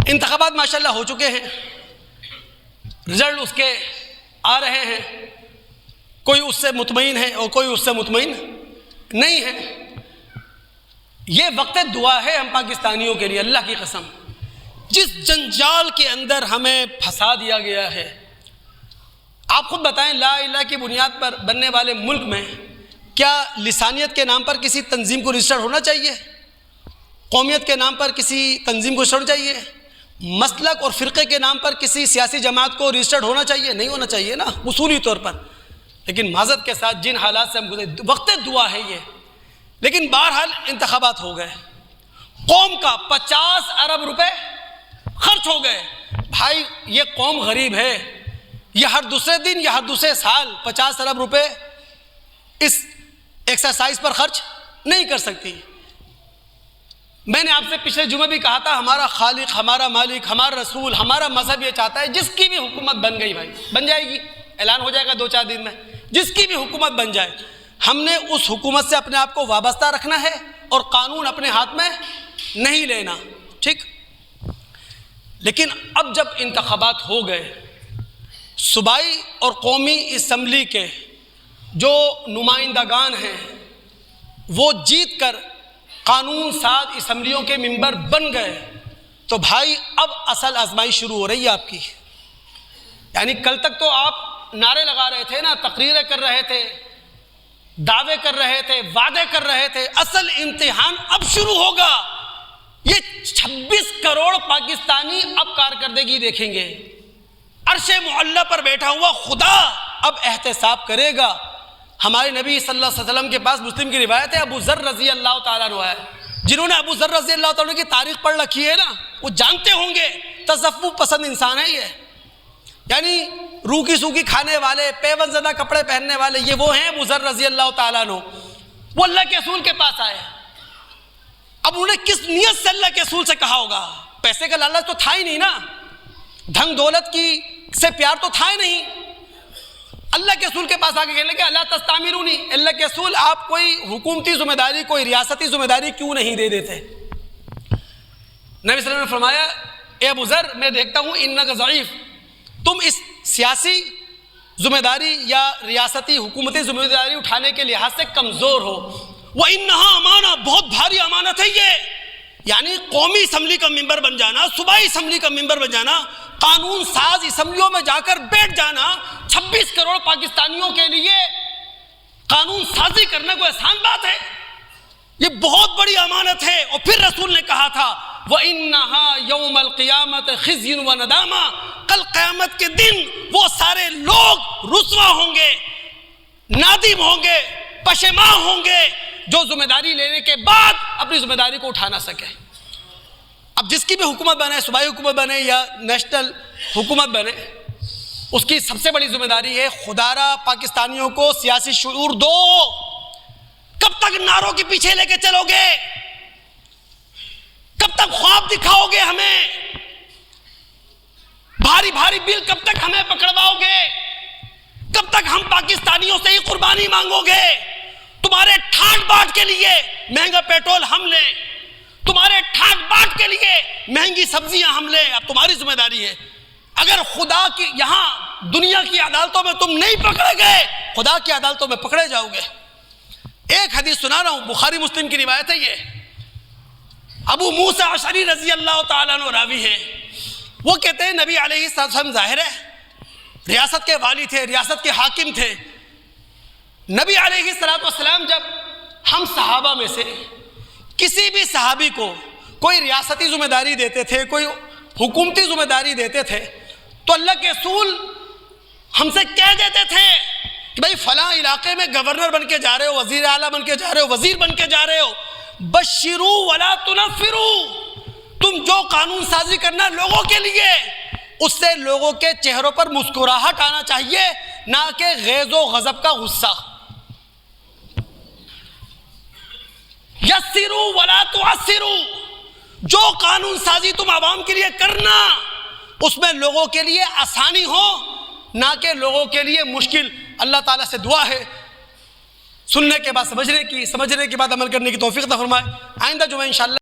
انتخابات ماشاءاللہ ہو چکے ہیں، رزلٹ اس کے آ رہے ہیں، کوئی اس سے مطمئن ہے اور کوئی اس سے مطمئن نہیں ہے۔ یہ وقت دعا ہے ہم پاکستانیوں کے لیے، اللہ کی قسم جس جنجال کے اندر ہمیں پھنسا دیا گیا ہے۔ آپ خود بتائیں، لا الہ کی بنیاد پر بننے والے ملک میں کیا لسانیت کے نام پر کسی تنظیم کو رجسٹر ہونا چاہیے؟ قومیت کے نام پر کسی تنظیم کو رجسٹر ہونا چاہیے؟ مسلک اور فرقے کے نام پر کسی سیاسی جماعت کو رجسٹرڈ ہونا چاہیے؟ نہیں ہونا چاہیے نا اصولی طور پر۔ لیکن معذرت کے ساتھ جن حالات سے ہم گزرے، وقت دعا ہے یہ، لیکن بہرحال انتخابات ہو گئے، قوم کا 50 ارب روپے خرچ ہو گئے۔ بھائی یہ قوم غریب ہے، یہ ہر دوسرے دن یا ہر دوسرے سال 50 ارب روپے اس ایکسرسائز پر خرچ نہیں کر سکتی۔ میں نے آپ سے پچھلے جمعے بھی کہا تھا، ہمارا خالق، ہمارا مالک، ہمارا رسول، ہمارا مذہب یہ چاہتا ہے جس کی بھی حکومت بن گئی بھائی، بن جائے گی، اعلان ہو جائے گا 2-4 دن میں، جس کی بھی حکومت بن جائے، ہم نے اس حکومت سے اپنے آپ کو وابستہ رکھنا ہے اور قانون اپنے ہاتھ میں نہیں لینا، ٹھیک؟ لیکن اب جب انتخابات ہو گئے، صوبائی اور قومی اسمبلی کے جو نمائندگان ہیں وہ جیت کر قانون ساز اسمبلیوں کے ممبر بن گئے، تو بھائی اب اصل آزمائش شروع ہو رہی ہے آپ کی۔ یعنی کل تک تو آپ نعرے لگا رہے تھے نا، تقریریں کر رہے تھے، دعوے کر رہے تھے، وعدے کر رہے تھے، اصل امتحان اب شروع ہوگا۔ یہ 26 کروڑ پاکستانی اب کارکردگی دیکھیں گے۔ عرش معلی پر بیٹھا ہوا خدا اب احتساب کرے گا۔ ہمارے نبی صلی اللہ علیہ وسلم کے پاس مسلم کی روایت ہے، ابو ذر رضی اللہ تعالیٰ عنہ ہے، جنہوں نے ابو ذر رضی اللہ تعالیٰ عنہ کی تاریخ پڑھ رکھی ہے نا، وہ جانتے ہوں گے تصوف پسند انسان ہے یہ، یعنی روکی سوکی کھانے والے، پیون زدہ کپڑے پہننے والے، یہ وہ ہیں ابو ذر رضی اللہ تعالیٰ عنہ۔ وہ اللہ کے رسول کے پاس آئے، اب انہوں نے کس نیت سے اللہ کے رسول سے کہا ہوگا؟ پیسے کا لالچ تو تھا ہی نہیں نا، دھن دولت کی سے پیار تو تھا ہی نہیں۔ اللہ کے رسول کے پاس آ کے کہنے لگے اللہ تستعمرونی، اللہ کے رسول آپ کوئی حکومتی ذمہ داری، کوئی ریاستی ذمہ داری کیوں نہیں دے دیتے؟ نبی صلی اللہ علیہ وسلم نے فرمایا، اے ابو ذر میں دیکھتا ہوں انک ضعیف، تم اس سیاسی ذمہ داری یا ریاستی حکومتی ذمہ داری اٹھانے کے لحاظ سے کمزور ہو۔ وَإِنَّهَا امانہ، بہت بھاری امانت ہے یہ، یعنی قومی اسمبلی کا ممبر بن جانا، صوبائی اسمبلی کا ممبر بن جانا، قانون ساز اسمبلیوں میں جا کر بیٹھ جانا، 26 کروڑ پاکستانیوں کے لیے قانون سازی کرنا کوئی آسان بات ہے؟ یہ بہت بڑی امانت ہے۔ اور پھر رسول نے کہا تھا وَإِنَّهَا يَوْمَ الْقِيَامَةِ خِزْيٌ وَنَدَامَةٌ، کل قیامت کے دن وہ سارے لوگ رسوا ہوں گے، نادم ہوں گے، پشیمان ہوں گے جو ذمہ داری لینے کے بعد اپنی ذمہ داری کو اٹھا نہ سکے۔ اب جس کی بھی حکومت بنے، صوبائی حکومت بنے یا نیشنل حکومت بنے، اس کی سب سے بڑی ذمہ داری ہے خدا را پاکستانیوں کو سیاسی شعور دو۔ کب تک نعروں کے پیچھے لے کے چلو گے؟ کب تک خواب دکھاؤ گے ہمیں؟ بھاری بھاری بل کب تک ہمیں پکڑواؤ گے؟ کب تک ہم پاکستانیوں سے ہی قربانی مانگو گے؟ تمہارے ٹھاٹ باٹ کے لیے مہنگا پیٹرول ہم لیں، تمہارے ٹھاٹ باٹ کے لیے مہنگی سبزیاں ہم لیں، اب تمہاری ذمہ داری ہے۔ اگر خدا کی یہاں دنیا کی عدالتوں میں تم نہیں پکڑے گئے، خدا کی عدالتوں میں پکڑے جاؤ گے۔ ایک حدیث سنا رہا ہوں، بخاری مسلم کی روایت ہے، یہ ابو موسیٰ اشعری رضی اللہ تعالیٰ عنہ راوی ہے، وہ کہتے ہیں نبی علیہ السلام ظاہر ہے ریاست کے والی تھے، ریاست کے حاکم تھے۔ نبی علیہ السلام جب ہم صحابہ میں سے کسی بھی صحابی کو کوئی ریاستی ذمہ داری دیتے تھے، کوئی حکومتی ذمہ داری دیتے تھے، تو اللہ کے رسول ہم سے کہہ دیتے تھے کہ بھائی فلاں علاقے میں گورنر بن کے جا رہے ہو، وزیر اعلیٰ بن کے جا رہے ہو، وزیر بن کے جا رہے ہو، بشرو ولا تنفرو، تم جو قانون سازی کرنا لوگوں کے لیے، اس سے لوگوں کے چہروں پر مسکراہٹ آنا چاہیے، نہ کہ غیظ و غضب کا غصہ۔ یسرو ولا تعسرو، جو قانون سازی تم عوام کے لیے کرنا اس میں لوگوں کے لیے آسانی ہو، نہ کہ لوگوں کے لیے مشکل۔ اللہ تعالیٰ سے دعا ہے سننے کے بعد سمجھنے کی، سمجھنے کے بعد عمل کرنے کی توفیق عطا فرمائے۔ آئندہ جمعہ انشاءاللہ